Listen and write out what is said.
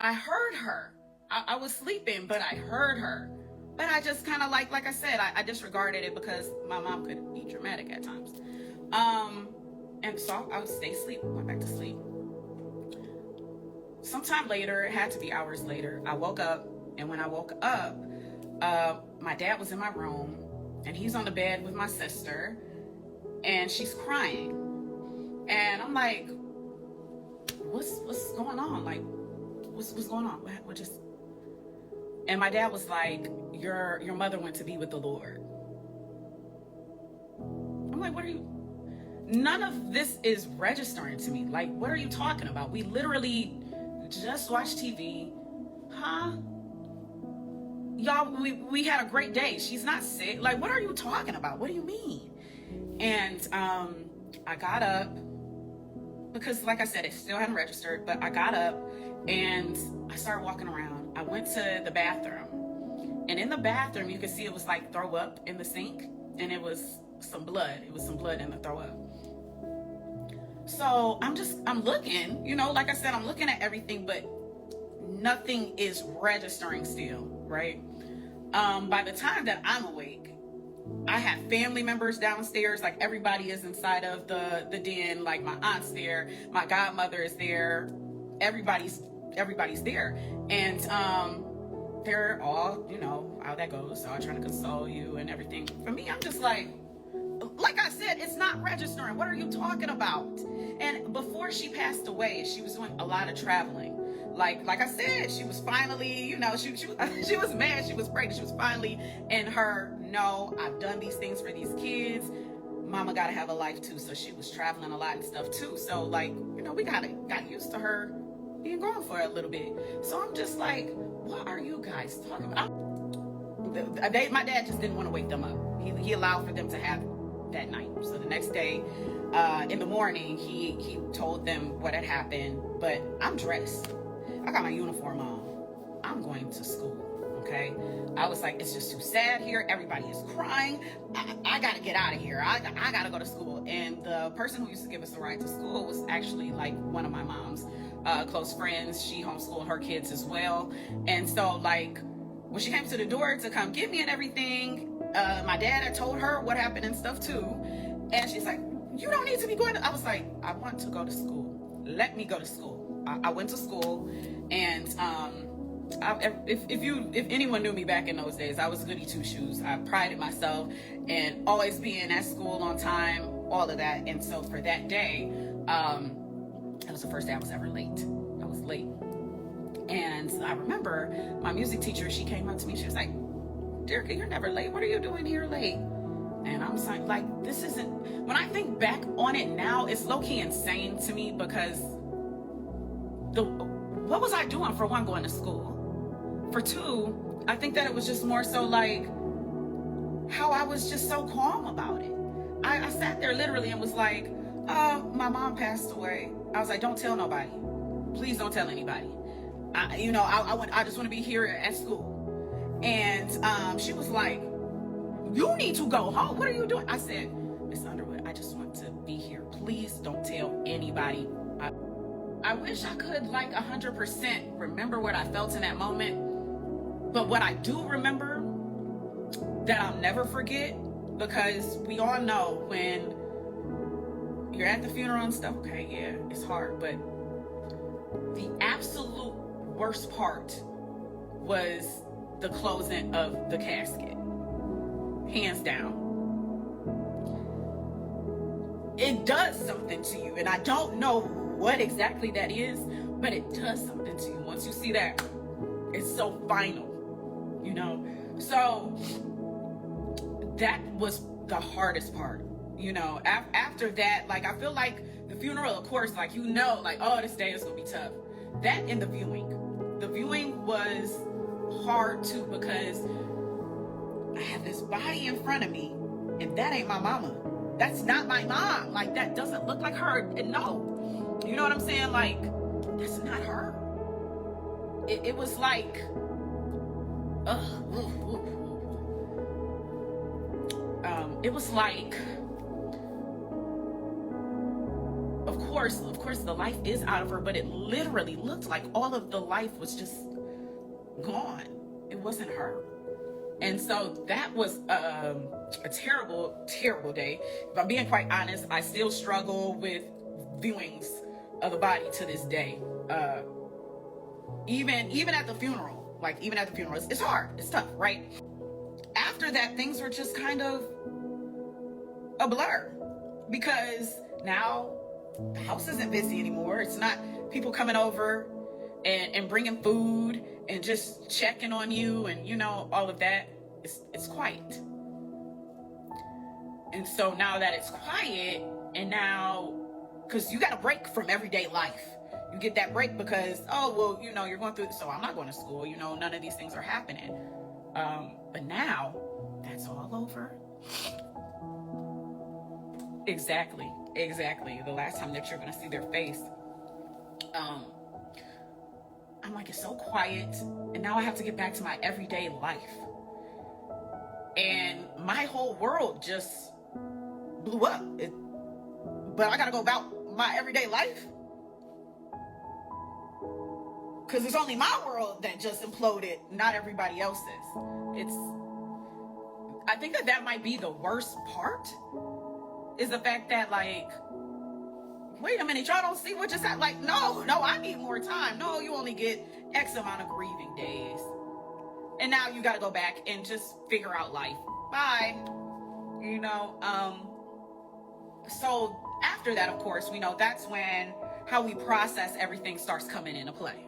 I heard her. I was sleeping, but I heard her. But I just kind of like I said, I disregarded it because my mom could be dramatic at times. And so I would stay asleep, went back to sleep. Sometime later, it had to be hours later, I woke up. And when I woke up, my dad was in my room and he's on the bed with my sister and she's crying. And I'm like, what's going on? Like, what's going on? What just? And my dad was like, your mother went to be with the Lord. I'm like, what are you? None of this is registering to me. Like, what are you talking about? We literally just watched TV. Huh? Y'all, we had a great day. She's not sick. Like, what are you talking about? What do you mean? And I got up because, like I said, it still hadn't registered, but I got up and I started walking around. I went to the bathroom, and in the bathroom, you could see it was like throw up in the sink, and it was some blood. It was some blood in the throw up. So I'm looking, like I said, I'm looking at everything, but nothing is registering still, right? By the time that I'm awake, I have family members downstairs, like everybody is inside of the den, like my aunt's there, my godmother is there, everybody's there. And they're all, how that goes. So I'm trying to console you and everything. For me, I'm just like I said, it's not registering. What are you talking about? And before she passed away, she was doing a lot of traveling. Like I said, she was finally, she was mad, she was pregnant, she was finally in her, no, I've done these things for these kids. Mama gotta have a life too. So she was traveling a lot and stuff too. So we got used to her being gone for a little bit. So I'm just like, what are you guys talking about? My dad just didn't want to wake them up. He allowed for them to have that night. So the next day, in the morning, he told them what had happened. But I'm dressed. I got my uniform on. I'm going to school. Okay. I was like, it's just too sad here. Everybody is crying. I got to get out of here. I got to go to school. And the person who used to give us a ride to school was actually like one of my mom's close friends. She homeschooled her kids as well. And so when she came to the door to come get me and everything, my dad had told her what happened and stuff too. And she's like, you don't need to be going I was like, I want to go to school. Let me go to school. I went to school, and if anyone knew me back in those days, I was goody two shoes. I prided myself in always being at school on time, all of that. And so for that day, that was the first day I was ever late. I was late. And I remember my music teacher, she came up to me, she was like, Derica, you're never late. What are you doing here late? And I'm like, this isn't, when I think back on it now, it's low-key insane to me because what was I doing, for one, going to school? For two, I think that it was just more so like how I was just so calm about it. I sat there literally and was like, my mom passed away. I was like, don't tell nobody. Please don't tell anybody. I just want to be here at school. And she was like, you need to go home. What are you doing? I said, Miss Underwood, I just want to be here. Please don't tell anybody. I wish I could 100% remember what I felt in that moment. But what I do remember that I'll never forget, because we all know when you're at the funeral and stuff, okay, yeah, it's hard, but the absolute worst part was the closing of the casket. Hands down. It does something to you, and I don't know what exactly that is, but it does something to you. Once you see that, it's so final, So that was the hardest part, After that, I feel like the funeral, of course, oh, this day is gonna be tough. That and the viewing was hard too, because I have this body in front of me, and that ain't my mama. That's not my mom. That doesn't look like her. And no. You know what I'm saying? That's not her. It was like, it was like, of course, the life is out of her, but it literally looked like all of the life was just gone. It wasn't her. And so that was a terrible, terrible day. If I'm being quite honest, I still struggle with viewings of the body to this day. Even at the funeral, it's hard, it's tough, right? After that, things were just kind of a blur, because now the house isn't busy anymore. It's not people coming over and bringing food and just checking on you and, you know, all of that. It's quiet. And so now that it's quiet, and now, because you got a break from everyday life. You get that break because, oh, well, you know, you're going through it, so I'm not going to school. You know, none of these things are happening. But now that's all over. Exactly. The last time that you're going to see their face. I'm like, it's so quiet. And now I have to get back to my everyday life. And my whole world just blew up. But I got to go about my everyday life. Because it's only my world that just imploded, not everybody else's. I think that might be the worst part, is the fact that, like, wait a minute, y'all don't see what just happened? Like, no, I need more time. No, you only get X amount of grieving days. And now you got to go back and just figure out life. Bye. You know, so after that, of course, we know that's when how we process everything starts coming into play.